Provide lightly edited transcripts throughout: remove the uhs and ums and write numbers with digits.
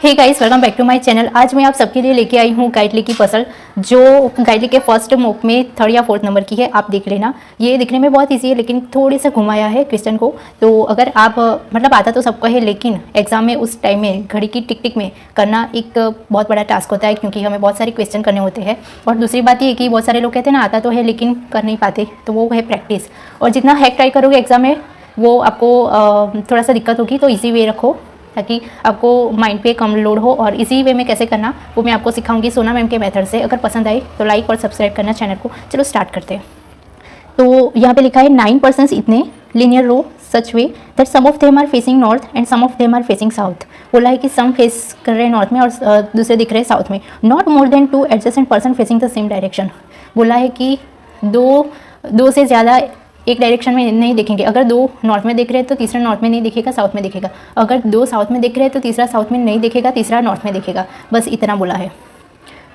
Hey guys, welcome back to my channel. आज मैं आप सबके लिए लेके आई हूँ गाइडली की पजल, जो गाइडली के फर्स्ट मॉक में 3rd या 4th नंबर की है। आप देख लेना। ये दिखने में बहुत इजी है, लेकिन थोड़ी सा घुमाया है क्वेश्चन को। तो अगर आप मतलब आता तो सबको है, लेकिन एग्जाम में उस टाइम में घड़ी की टिक टिक में करना एक बहुत बड़ा टास्क होता है, क्योंकि हमें बहुत सारे क्वेश्चन करने होते हैं। और दूसरी बात ये कि बहुत सारे लोग कहते हैं ना आता तो है लेकिन कर नहीं पाते, तो वो है प्रैक्टिस। और जितना हैक ट्राई करोगे एग्जाम में वो आपको थोड़ा सा दिक्कत होगी, तो ईजी वे रखो ताकि आपको माइंड पे कम लोड हो। और इसी वे में कैसे करना वो मैं आपको सिखाऊंगी सोना मैम के मेथड से। अगर पसंद आई तो लाइक और सब्सक्राइब करना चैनल को। चलो स्टार्ट करते हैं। तो यहाँ पे लिखा है 9% इतने linear row such way that some of them are facing north and some of them are facing south. बोला है कि सम फेस कर रहे हैं नॉर्थ में और दूसरे दिख रहे हैं साउथ में। Not more than 2 adjacent person facing the same direction. बोला है कि दो से ज़्यादा एक डायरेक्शन में नहीं देखेंगे। अगर 2 नॉर्थ में देख रहे हैं तो तीसरा नॉर्थ में नहीं दिखेगा, साउथ में दिखेगा। अगर 2 साउथ में देख रहे हैं तो तीसरा साउथ में नहीं दिखेगा, तीसरा नॉर्थ में दिखेगा। बस इतना बोला है।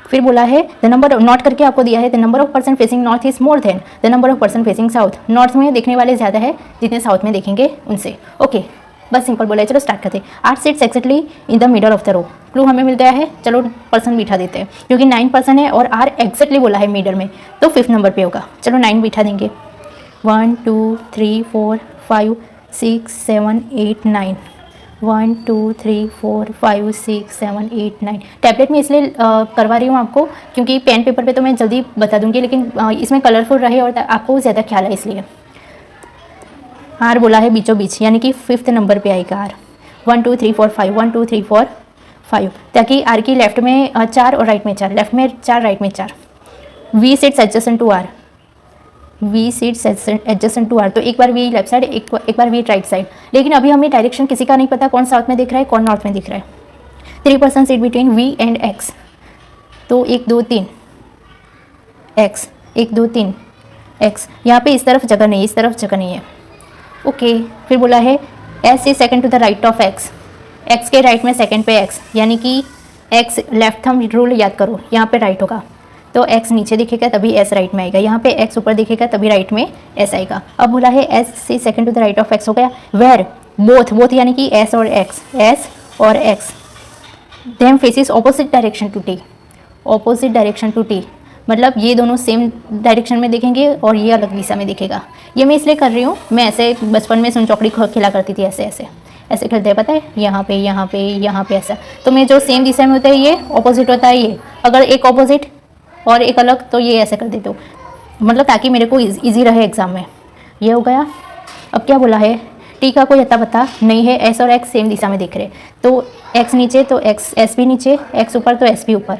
फिर बोला है द नंबर नॉट करके आपको दिया है the number of person facing north is more than the number of person facing south. North में देखने वाले ज़्यादा है जितने साउथ में देखेंगे उनसे। ओके, बस सिंपल बोला है। चलो स्टार्ट करते हैं। R seats exactly in the middle of the row. Clue हमें मिल गया है। चलो पर्सन बिठा देते हैं, क्योंकि 9 पर्सन है और आर एक्जैक्टली बोला है मिडल में, तो 5th नंबर पे होगा। चलो 9 बिठा देंगे। 1 2 3 4 5 6 7 8 9। 1 2 3 4 5 6 7 8 9। टैबलेट में इसलिए करवा रही हूँ आपको, क्योंकि पेन पेपर पे तो मैं जल्दी बता दूंगी, लेकिन इसमें कलरफुल रहे और आपको ज़्यादा ख्याल है इसलिए। आर बोला है बीचों बीच, यानी कि 5th नंबर पे आएगा आर। 1 2 3 4 5 1 2 3 4 5, ताकि आर की लेफ्ट में 4 और राइट में 4, लेफ्ट में 4 राइट में 4। V sits adjacent to R. V seats adjacent to R, तो एक बार वी लेफ्ट साइड, एक बार वी राइट साइड। लेकिन अभी हमें डायरेक्शन किसी का नहीं पता, कौन साउथ में दिख रहा है कौन नॉर्थ में दिख रहा है। 3 person seat between V and X, तो 1 2 3 एक्स, 1 2 3 एक्स। यहाँ पे इस तरफ जगह नहीं, इस तरफ जगह नहीं है। ओके, फिर बोला है S is second to the right of X. X के राइट में सेकेंड पे एक्स, यानी कि एक्स लेफ्ट थंब रूल याद करो, यहाँ पे राइट होगा तो x नीचे दिखेगा तभी s राइट में आएगा। यहाँ पे x ऊपर दिखेगा तभी राइट में s आएगा। अब बोला है s से second to the right of x हो गया। वेयर बोथ यानी कि s और x them faces opposite direction to t। Opposite direction to t मतलब ये दोनों सेम डायरेक्शन में दिखेंगे और ये अलग दिशा में दिखेगा। ये मैं इसलिए कर रही हूँ, मैं ऐसे बचपन में सुन चौकड़ी खेला करती थी, ऐसे ऐसे ऐसे खेलते हैं, पता है, यहाँ पे यहाँ पे यहाँ पे ऐसा। तो मैं जो सेम दिशा में होता है ये ऑपोजिट होता है। ये अगर एक ऑपोजिट और एक अलग तो ये ऐसे कर देते हो, मतलब ताकि मेरे को इजी रहे एग्जाम में। ये हो गया। अब क्या बोला है, टी का कोई अता पता नहीं है। एस और एक्स सेम दिशा में दिख रहे, तो एक्स नीचे तो एस भी नीचे, एक्स ऊपर तो एस भी ऊपर।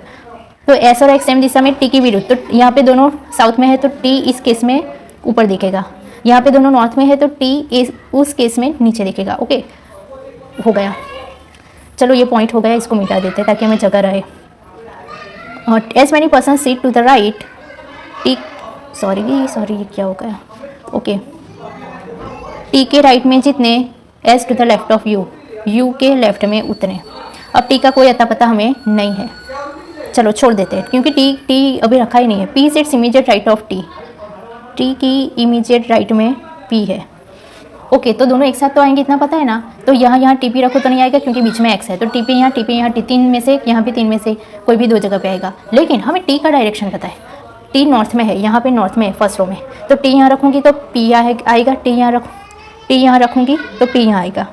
तो एस और एक्स सेम दिशा में, टी की विरुद्ध। तो यहाँ पे दोनों साउथ में है तो टी इस केस में ऊपर दिखेगा। यहाँ पे दोनों नॉर्थ में है तो टी उस केस में नीचे दिखेगा। ओके, हो गया। चलो ये पॉइंट हो गया, इसको मिटा देते हैं ताकि हमें जगह रहे। As many person seat to the right T, sorry ये क्या हो गया। ओके, टी के राइट में जितने as to the left of U, U के लेफ्ट में उतने। अब टी का कोई अता पता हमें नहीं है, चलो छोड़ देते हैं, क्योंकि टी अभी रखा ही नहीं है। P sits immediate right of T, T की इमीडिएट राइट में पी है। ओके, तो दोनों एक साथ तो आएंगे, इतना पता है ना। तो यहाँ टीपी रखो तो नहीं आएगा, क्योंकि बीच में एक्स है। तो टीपी यहाँ 3 में से, यहाँ भी 3 में से कोई भी 2 जगह पे आएगा। लेकिन हमें टी का डायरेक्शन पता है, टी नॉर्थ में है, यहाँ पे नॉर्थ में है फर्स्ट रो में। तो टी यहाँ रखूँगी तो पी आएगा, टी यहाँ रखूँगी तो पी यहाँ आएगा,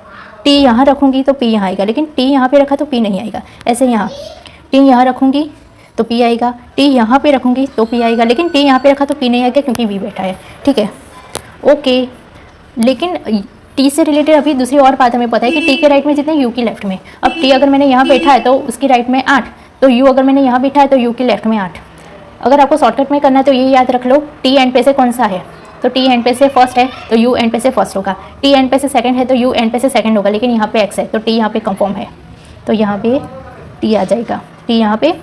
टी यहाँ रखूँगी तो पी यहाँ आएगा। लेकिन टी यहाँ पे रखा तो पी नहीं आएगा। ऐसे यहाँ टी यहाँ रखूँगी तो पी आएगा, टी यहाँ पे रखूँगी तो पी आएगा। लेकिन टी यहाँ पे रखा तो पी नहीं आएगा, क्योंकि वी बैठा है। ठीक है, ओके। लेकिन टी से रिलेटेड अभी दूसरी और बात हमें पता है कि टी के राइट में जितने यू की लेफ्ट में। अब टी अगर मैंने यहाँ बैठा है तो उसकी राइट में 8, तो यू अगर मैंने यहाँ बैठा है तो यू की लेफ्ट में 8। अगर आपको शॉर्टकट में करना है तो ये याद रख लो, टी एंड पे से कौन सा है, तो टी एंड पे से फर्स्ट है तो यू एंड पे से फर्स्ट होगा। टी एंड पे से सेकंड है तो यू एंड पे से सेकंड होगा। लेकिन यहाँ पे एक्स है तो टी यहाँ पे कंफर्म है, तो यहाँ पे टी आ जाएगा। टी यहाँ पे,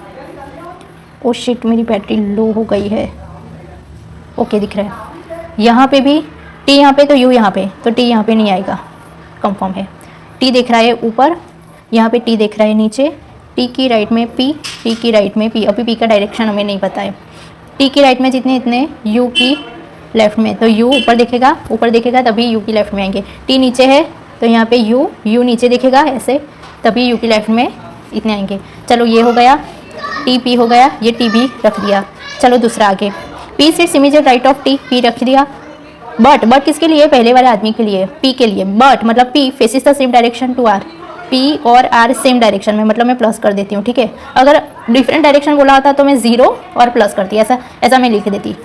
ओ शिट मेरी बैटरी लो हो गई है। ओके, दिख रहा है। यहाँ पे भी टी यहाँ पे तो यू यहाँ पे, तो टी यहाँ पे नहीं आएगा, कंफर्म है। टी देख रहा है ऊपर, यहाँ पे टी देख रहा है नीचे। टी की राइट में पी, टी की राइट में पी। अभी पी का डायरेक्शन हमें नहीं पता है। टी की राइट में जितने इतने यू की लेफ्ट में, तो यू ऊपर दिखेगा तभी यू की लेफ्ट में आएंगे। टी नीचे है तो यहाँ पे यू नीचे दिखेगा ऐसे, तभी यू की लेफ्ट में इतने आएंगे। चलो ये हो गया, टी पी हो गया, ये टी भी रख दिया। चलो दूसरा आगे, P sits immediate right of T, P रख दिया। बट किसके लिए? पहले वाले आदमी के लिए, पी के लिए। बट मतलब P faces the same direction to R, P और आर सेम डायरेक्शन में, मतलब मैं प्लस कर देती हूँ, ठीक है। अगर डिफरेंट डायरेक्शन बोला होता तो मैं 0 और प्लस करती, ऐसा मैं लिख देती।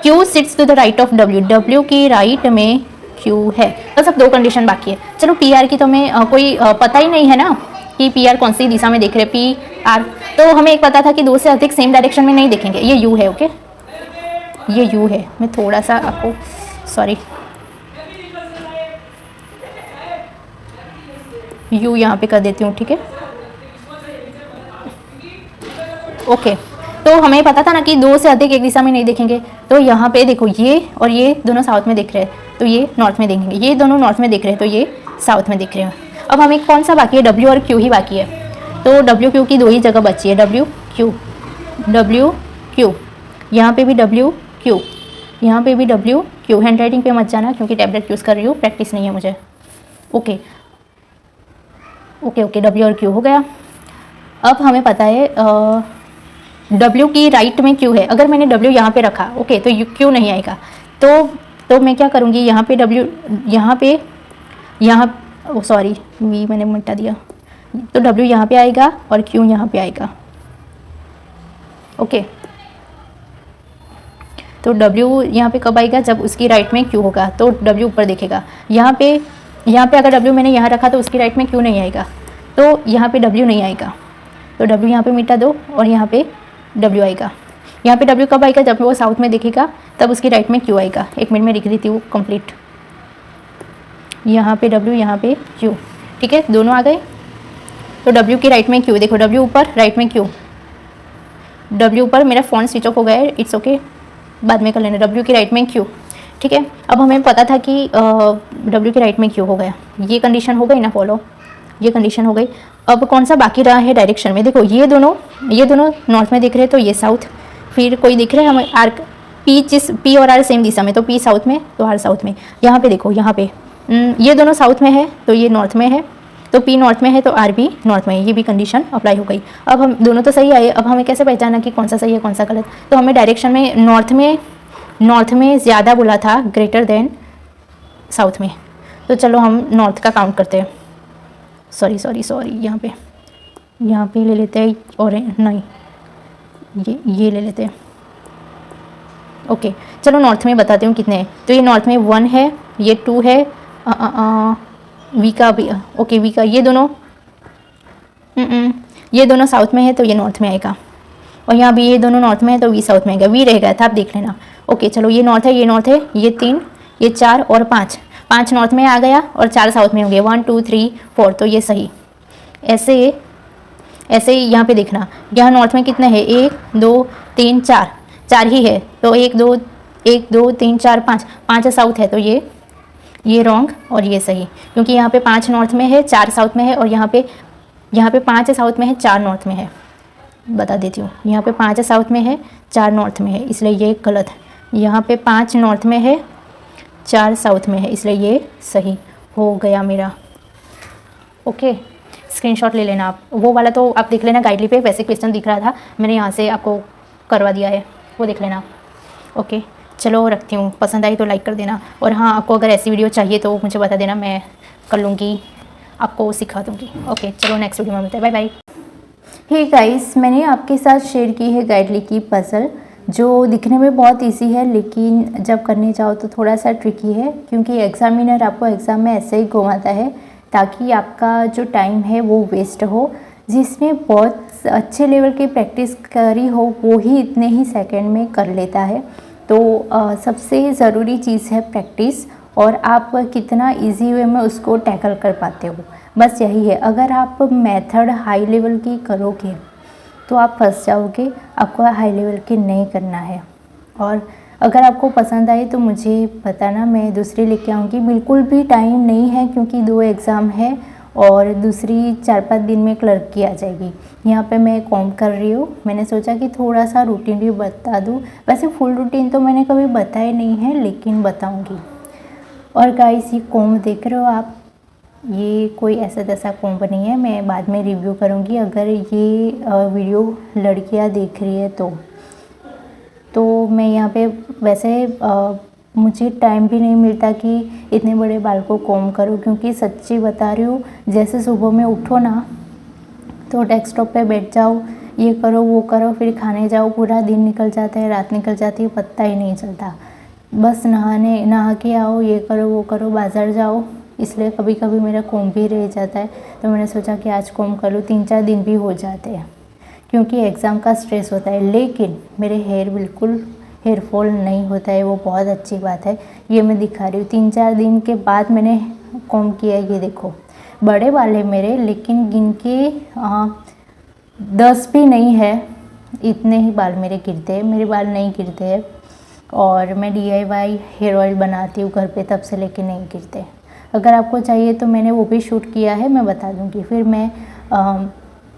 Q sits to the right of W, W की राइट में Q है। बस अब 2 कंडीशन बाकी है। चलो पी आर की तो हमें कोई पता ही नहीं है ना कि पी आर कौन सी दिशा में देख रहे, पी आर। तो हमें एक पता था कि 2 से अधिक सेम डायरेक्शन में नहीं देखेंगे। ये U है, ओके, ये U है। मैं थोड़ा सा आपको सॉरी U यहाँ पे कर देती हूँ, ठीक है, ओके। तो हमें पता था ना कि 2 से अधिक एक दिशा में नहीं देखेंगे। तो यहाँ पे देखो, ये और ये दोनों साउथ में दिख रहे हैं तो ये नॉर्थ में देखेंगे, ये दोनों नॉर्थ में दिख रहे हैं तो ये साउथ में दिख रहे हैं। अब हमें कौन सा बाकी है? W और Q ही बाकी है। तो W Q की 2 ही जगह बची है, W Q, यहाँ पे भी W Q, यहाँ पे भी W Q। हैंड राइटिंग पे मत जाना क्योंकि टैबलेट यूज़ कर रही हूँ, प्रैक्टिस नहीं है मुझे। ओके, W और Q हो गया। अब हमें पता है W की राइट में Q है। अगर मैंने W यहाँ पे रखा, ओके, तो Q नहीं आएगा। तो मैं क्या करूँगी, यहाँ पे W, सॉरी V मैंने मिटा दिया। तो W यहाँ पे आएगा और Q यहाँ पे आएगा, ओके। तो W यहाँ पे कब आएगा? जब उसकी राइट में Q होगा तो W ऊपर दिखेगा। यहाँ पे अगर W मैंने यहाँ रखा तो उसकी राइट में Q नहीं आएगा, तो यहाँ पे W नहीं आएगा। तो W यहाँ पे मिटा दो और यहाँ पे W आएगा। यहाँ पे W कब आएगा? जब वो साउथ में दिखेगा तब उसकी राइट में Q आएगा। 1 मिनट में लिख देती हूँ कंप्लीट। यहाँ पे W, यहाँ पे Q, ठीक है, दोनों आ गए। तो W की राइट में Q, देखो W ऊपर, राइट में Q। W ऊपर, मेरा फ़ोन स्विच ऑफ हो गया है, इट्स ओके, बाद में कर लेना। W की राइट में Q, ठीक है। अब हमें पता था कि W की राइट में Q हो गया। ये कंडीशन हो गई ना फॉलो, ये कंडीशन हो गई। अब कौन सा बाकी रहा है डायरेक्शन में? देखो ये दोनों नॉर्थ में दिख रहे हैं तो ये साउथ। फिर कोई दिख रहा है हमें आर, P और R सेम दिशा में, तो P साउथ में तो R साउथ में। यहाँ पे देखो, यहाँ पे ये दोनों साउथ में है तो ये नॉर्थ में है, तो P नॉर्थ में है तो R भी नॉर्थ में है। ये भी कंडीशन अप्लाई हो गई। अब हम दोनों तो सही आए। अब हमें कैसे पहचाना कि कौन सा सही है कौन सा गलत? तो हमें डायरेक्शन में नॉर्थ में ज़्यादा बोला था, ग्रेटर देन साउथ में। तो चलो हम नॉर्थ का काउंट करते हैं। सॉरी यहाँ पे ले लेते हैं, और नहीं, ये ले लेते हैं, ओके। चलो नॉर्थ में बताती हूँ कितने हैं। तो ये नॉर्थ में 1 है, ये 2 है, वी का भी, ओके, वी का ये दोनों साउथ में है तो ये नॉर्थ में आएगा। और यहाँ भी ये दोनों नॉर्थ में है तो वी साउथ में आएगा। वी रह गया था, आप देख लेना, ओके। चलो ये नॉर्थ है, ये 3, ये 4 और 5 नॉर्थ में आ गया और 4 साउथ में होंगे, 1 2 3 4, तो ये सही। ऐसे यहाँ पे देखना, यहाँ नॉर्थ में कितने हैं? 1 2 3 4 ही है, तो 1 2 3 4 5 साउथ है, तो ये रॉन्ग और ये सही, क्योंकि यहाँ पे 5 नॉर्थ में है, 4 साउथ में है, और यहाँ पे 5 साउथ में है, 4 नॉर्थ में है। बता देती हूँ, यहाँ पे 5 साउथ में है, 4 नॉर्थ में है, इसलिए ये गलत है। यहाँ पे 5 नॉर्थ में है, 4 साउथ में है, इसलिए ये सही हो गया मेरा, ओके। स्क्रीनशॉट ले लेना आप, वो वाला तो आप देख लेना गाइडली पे, वैसे क्वेश्चन दिख रहा था, मैंने यहाँ से आपको करवा दिया है, वो देख लेना, ओके। चलो रखती हूँ, पसंद आई तो लाइक कर देना, और हाँ, आपको अगर ऐसी वीडियो चाहिए तो मुझे बता देना, मैं कर लूँगी, आपको सिखा दूँगी, ओके। चलो नेक्स्ट वीडियो में मिलते हैं, बाय बाय। हे गाइस, मैंने आपके साथ शेयर की है गाइडली की पजल, जो दिखने में बहुत इजी है लेकिन जब करने जाओ तो थोड़ा सा ट्रिकी है, क्योंकि एग्जामिनर आपको एग्ज़ाम में ऐसे ही घुमाता है ताकि आपका जो टाइम है वो वेस्ट हो। जिसने बहुत अच्छे लेवल की प्रैक्टिस करी हो वो ही इतने ही सेकंड में कर लेता है। तो सबसे ज़रूरी चीज़ है प्रैक्टिस, और आप कितना इजी वे में उसको टैकल कर पाते हो, बस यही है। अगर आप मेथड हाई लेवल की करोगे तो आप फंस जाओगे, आपको हाई लेवल की नहीं करना है। और अगर आपको पसंद आए तो मुझे बताना, मैं दूसरी लेके आऊँगी। बिल्कुल भी टाइम नहीं है क्योंकि 2 एग्ज़ाम है और दूसरी 4-5 दिन में क्लर्क की आ जाएगी। यहाँ पे मैं कॉम कर रही हूँ, मैंने सोचा कि थोड़ा सा रूटीन भी बता दूँ। वैसे फुल रूटीन तो मैंने कभी बताया नहीं है लेकिन बताऊँगी। और गाइस, ये कॉम देख रहे हो आप, ये कोई ऐसा तैसा कोम्ब नहीं है, मैं बाद में रिव्यू करूँगी अगर ये वीडियो लड़कियां देख रही है तो मैं यहाँ पे वैसे मुझे टाइम भी नहीं मिलता कि इतने बड़े बाल को कोम्ब करूँ, क्योंकि सच्ची बता रही हूँ, जैसे सुबह में उठो ना तो डेस्कटॉप पे बैठ जाओ, ये करो वो करो, फिर खाने जाओ, पूरा दिन निकल जाता है, रात निकल जाती है, पता ही नहीं चलता। बस नहा के आओ, ये करो वो करो, बाज़ार जाओ, इसलिए कभी कभी मेरा कोम्ब भी रह जाता है। तो मैंने सोचा कि आज कोम्ब कर लूँ, 3-4 दिन भी हो जाते हैं क्योंकि एग्ज़ाम का स्ट्रेस होता है। लेकिन मेरे हेयर फॉल नहीं होता है, वो बहुत अच्छी बात है। ये मैं दिखा रही हूँ, 3-4 दिन के बाद मैंने कोम्ब किया है। ये देखो बड़े बाल है मेरे, लेकिन गिनके 10 भी नहीं है, इतने ही बाल मेरे गिरते हैं। मेरे बाल नहीं गिरते हैं और मैं DIY हेयर ऑयल बनाती हूँ घर पे, तब से लेके नहीं गिरते। अगर आपको चाहिए तो मैंने वो भी शूट किया है, मैं बता दूँगी। फिर मैं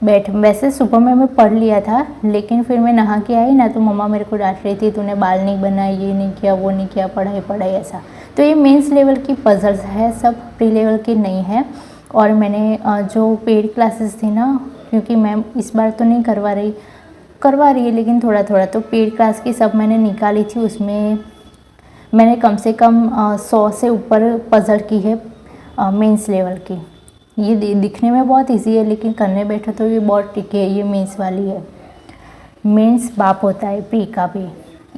वैसे सुबह में मैं पढ़ लिया था, लेकिन फिर मैं नहा के आई ना तो मम्मा मेरे को डांट रही थी, तूने बाल नहीं बनाए, ये नहीं किया, वो नहीं किया, पढ़ाई ऐसा। तो ये मेंस लेवल की पजल्स है, सब प्री लेवल की नहीं है। और मैंने जो पेड क्लासेस थी ना, क्योंकि मैम इस बार तो नहीं करवा रही है, लेकिन थोड़ा थोड़ा तो पेड क्लास की सब मैंने निकाली थी। उसमें मैंने कम से कम 100 से ऊपर पजल की है मेंस लेवल की। ये दिखने में बहुत इजी है, लेकिन करने बैठो तो ये बहुत ट्रिकी है। ये मेंस वाली है, मेंस बाप होता है प्री का भी,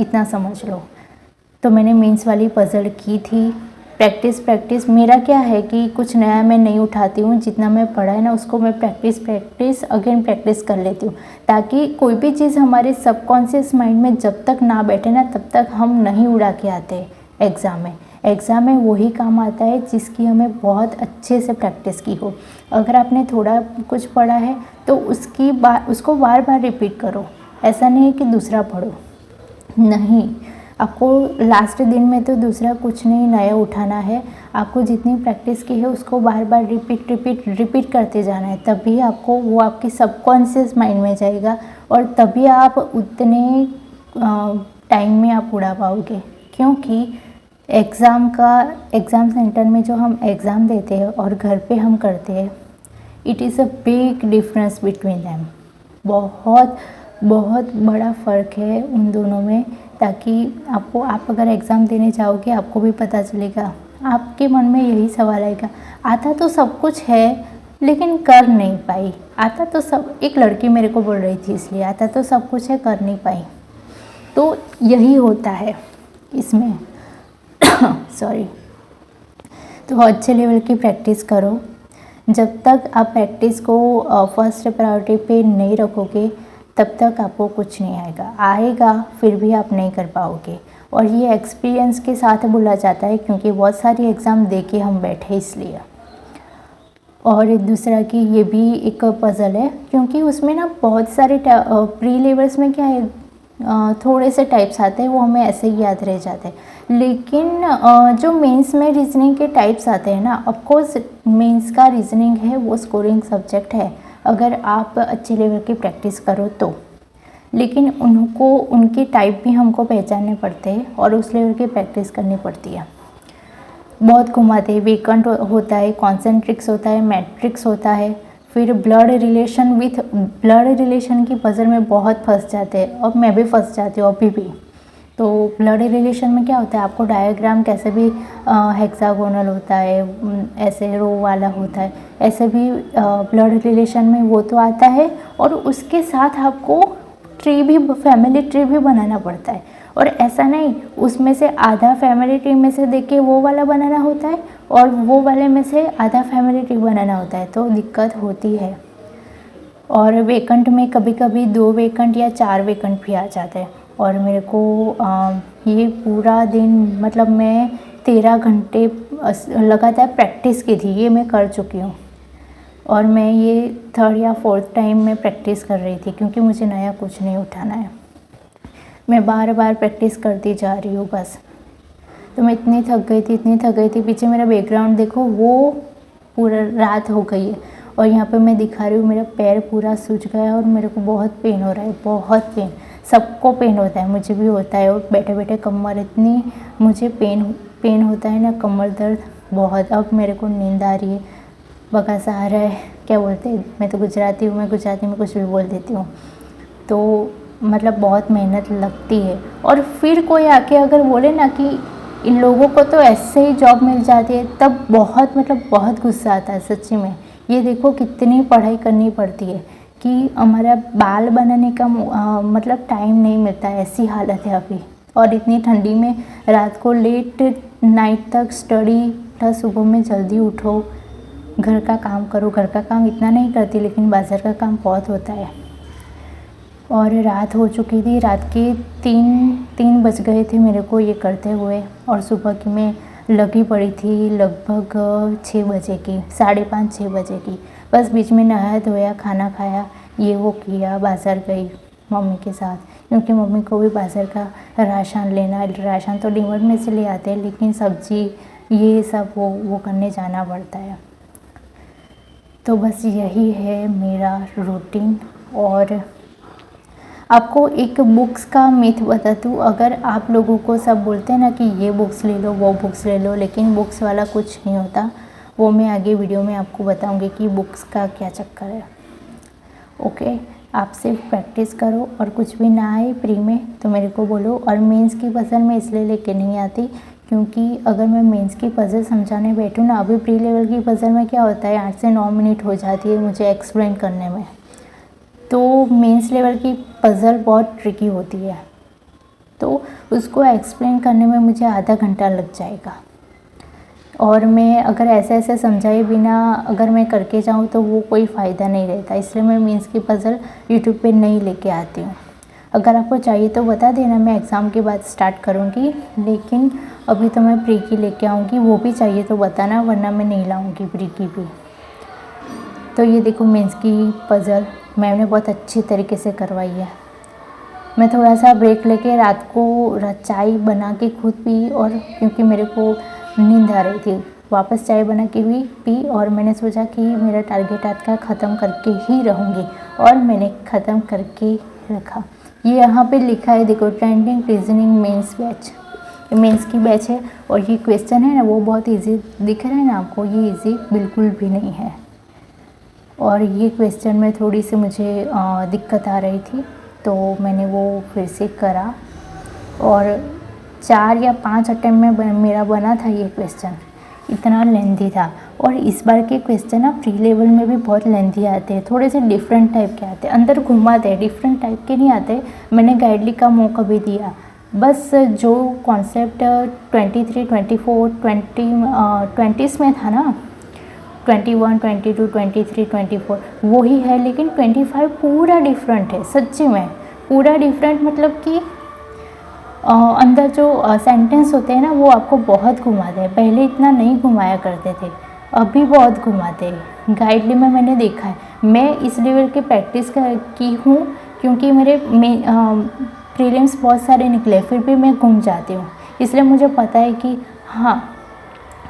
इतना समझ लो। तो मैंने मेंस वाली पजल की थी। प्रैक्टिस मेरा क्या है कि कुछ नया मैं नहीं उठाती हूँ, जितना मैं पढ़ा है ना उसको मैं प्रैक्टिस कर लेती हूँ, ताकि कोई भी चीज़ हमारे सबकॉन्शियस माइंड में जब तक ना बैठे ना तब तक हम नहीं उड़ा के आते एग्ज़ाम में वही काम आता है जिसकी हमें बहुत अच्छे से प्रैक्टिस की हो। अगर आपने थोड़ा कुछ पढ़ा है तो उसको बार बार रिपीट करो। ऐसा नहीं है कि दूसरा पढ़ो, नहीं, आपको लास्ट दिन में तो दूसरा कुछ नहीं नया उठाना है। आपको जितनी प्रैक्टिस की है उसको बार बार रिपीट करते जाना है, तभी आपको वो आपके सबकॉन्शियस माइंड में जाएगा और तभी आप उतने टाइम में आप उड़ा पाओगे। क्योंकि एग्ज़ाम सेंटर में जो हम एग्ज़ाम देते हैं और घर पे हम करते हैं, it is a big difference between them. बहुत बड़ा फ़र्क है उन दोनों में। ताकि आप अगर एग्ज़ाम देने जाओगे आपको भी पता चलेगा, आपके मन में यही सवाल आएगा, आता तो सब कुछ है लेकिन कर नहीं पाई। आता तो सब, एक लड़की मेरे को बोल रही थी, इसलिए आता तो सब कुछ है, कर नहीं पाई। तो यही होता है इसमें सॉरी। तो अच्छे लेवल की प्रैक्टिस करो। जब तक आप प्रैक्टिस को फर्स्ट प्रायोरिटी पे नहीं रखोगे तब तक आपको कुछ नहीं आएगा फिर भी आप नहीं कर पाओगे। और ये एक्सपीरियंस के साथ बोला जाता है, क्योंकि बहुत सारी एग्ज़ाम दे के हम बैठे इसलिए। और दूसरा कि ये भी एक पज़ल है, क्योंकि उसमें ना बहुत सारे प्री लेवल्स में क्या है, थोड़े से टाइप्स आते हैं, वो हमें ऐसे ही याद रह जाते हैं। लेकिन जो मेंस में रीजनिंग के टाइप्स आते हैं ना, ऑफकोर्स मेंस का रीजनिंग है वो स्कोरिंग सब्जेक्ट है अगर आप अच्छे लेवल की प्रैक्टिस करो तो। लेकिन उनके टाइप भी हमको पहचानने पड़ते हैं और उस लेवल की प्रैक्टिस करनी पड़ती है। बहुत घुमाते हैं, वेकेंट होता है, कॉन्सेंट्रिक्स होता है, मैट्रिक्स होता है, फिर ब्लड रिलेशन की पजल में बहुत फंस जाते हैं और मैं भी फंस जाती हूँ अभी भी। तो ब्लड रिलेशन में क्या होता है, आपको डायग्राम कैसे भी हेक्सागोनल होता है, ऐसे रो वाला होता है, ऐसे भी ब्लड रिलेशन में वो तो आता है और उसके साथ आपको फैमिली ट्री भी बनाना पड़ता है। और ऐसा नहीं, उसमें से आधा फैमिली ट्री में से देख के वो वाला बनाना होता है और वो वाले में से आधा फैमिली ट्री बनाना होता है, तो दिक्कत होती है। और वेकेंट में कभी कभी 2 वेकेंट या 4 वेकेंट भी आ जाते हैं। और मेरे को ये पूरा दिन, मतलब मैं 13 घंटे लगातार प्रैक्टिस की थी, ये मैं कर चुकी हूँ। और मैं ये 3rd या 4th टाइम में प्रैक्टिस कर रही थी, क्योंकि मुझे नया कुछ नहीं उठाना है। मैं बार बार प्रैक्टिस करती जा रही हूँ बस। तो मैं इतनी थक गई थी, पीछे मेरा बैकग्राउंड देखो, वो पूरा रात हो गई है और यहाँ पे मैं दिखा रही हूँ, मेरा पैर पूरा सूज गया और मेरे को बहुत पेन हो रहा है, बहुत पेन। सबको पेन होता है, मुझे भी होता है। और बैठे बैठे कमर इतनी मुझे पेन होता है ना, कमर दर्द बहुत। अब मेरे को नींद आ रही है, बकासा आ रहा है, क्या बोलते हैं, मैं तो गुजराती हूँ, मैं गुजराती में कुछ भी बोल देती हूँ। तो मतलब बहुत मेहनत लगती है। और फिर कोई आके अगर बोले ना कि इन लोगों को तो ऐसे ही जॉब मिल जाती है, तब बहुत मतलब बहुत गुस्सा आता है सच्ची में। ये देखो कितनी पढ़ाई करनी पड़ती है कि हमारा बाल बनाने का मतलब टाइम नहीं मिलता, ऐसी हालत है अभी। और इतनी ठंडी में रात को लेट नाइट तक स्टडी, प्लस सुबह में जल्दी उठो, घर का काम करो। घर का काम इतना नहीं करती, लेकिन बाज़ार का काम बहुत होता है। और रात हो चुकी थी, रात के 3 बज गए थे मेरे को ये करते हुए। और सुबह की मैं लगी पड़ी थी लगभग 6 बजे की, 5:30-6 बजे की। बस बीच में नहाया धोया, खाना खाया, ये वो किया, बाज़ार गई मम्मी के साथ, क्योंकि मम्मी को भी बाज़ार का राशन लेना, राशन तो डीमार्ट में से ले आते हैं, लेकिन सब्ज़ी ये सब वो करने जाना पड़ता है। तो बस यही है मेरा रूटीन। और आपको एक बुक्स का मिथ बता दूँ, अगर आप लोगों को सब बोलते हैं ना कि ये बुक्स ले लो, वो बुक्स ले लो, लेकिन बुक्स वाला कुछ नहीं होता। वो मैं आगे वीडियो में आपको बताऊंगी कि बुक्स का क्या चक्कर है। ओके, आप सिर्फ प्रैक्टिस करो, और कुछ भी ना आए प्री में तो मेरे को बोलो। और मेंस की पज़ल मैं इसलिए लेके नहीं आती क्योंकि अगर मैं मेंस की पज़ल समझाने बैठूँ ना, अभी प्री लेवल की पज़ल में क्या होता है, 8 से 9 मिनट हो जाती है मुझे एक्सप्लेन करने में। तो मेंस लेवल की पज़ल बहुत ट्रिकी होती है, तो उसको एक्सप्लेन करने में मुझे आधा घंटा लग जाएगा। और मैं अगर ऐसे समझाए बिना अगर मैं करके जाऊँ तो वो कोई फ़ायदा नहीं रहता, इसलिए मैं मेंस की पज़ल यूट्यूब पे नहीं लेके आती हूँ। अगर आपको चाहिए तो बता देना, मैं एग्ज़ाम के बाद स्टार्ट करूँगी, लेकिन अभी तो मैं प्री की लेके आऊँगी। वो भी चाहिए तो बताना, वरना मैं नहीं लाऊँगी प्री की भी। तो ये देखो मेंस की पज़ल मैंने बहुत अच्छी तरीके से करवाई है। मैं थोड़ा सा ब्रेक लेके रात को चाय बना के खुद पी, और क्योंकि मेरे को नींद आ रही थी, वापस चाय बना के हुई पी। और मैंने सोचा कि मेरा टारगेट आज का ख़त्म करके ही रहूँगी, और मैंने ख़त्म करके रखा। ये यहाँ पे लिखा है देखो, trending reasoning mains batch, mains की बैच है। और ये क्वेश्चन है ना, वो बहुत ईजी दिख रहा है ना आपको, ये ईजी बिल्कुल भी नहीं है। और ये क्वेश्चन में थोड़ी सी मुझे दिक्कत आ रही थी, तो मैंने वो फिर से करा, और 4 या 5 अटेम्प्ट में मेरा बना था ये क्वेश्चन। इतना लेंथी था। और इस बार के क्वेश्चन ना प्री लेवल में भी बहुत लेंथी आते हैं, थोड़े से डिफरेंट टाइप के आते हैं, अंदर घुमाते हैं, डिफरेंट टाइप के नहीं आते। मैंने गाइडली का मौका भी दिया, बस जो कॉन्सेप्ट 23, 24, 20s में था ना, 21, 22, 23, 24 वही है, लेकिन 25 पूरा डिफरेंट है। सच्ची में पूरा डिफरेंट, मतलब कि अंदर जो सेंटेंस होते हैं ना, वो आपको बहुत घुमाते हैं। पहले इतना नहीं घुमाया करते थे, अभी बहुत घुमाते हैं। गाइडली में मैंने देखा है, मैं इस लेवल की प्रैक्टिस की हूँ क्योंकि मेरे प्रीलिम्स बहुत सारे निकले, फिर भी मैं घूम जाती हूँ, इसलिए मुझे पता है कि हाँ।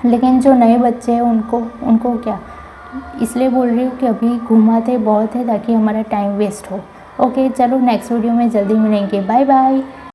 लेकिन जो नए बच्चे हैं उनको क्या, इसलिए बोल रही हूँ कि अभी घुमाते बहुत है ताकि हमारा टाइम वेस्ट हो। ओके, चलो नेक्स्ट वीडियो में जल्दी मिलेंगे, बाय बाय।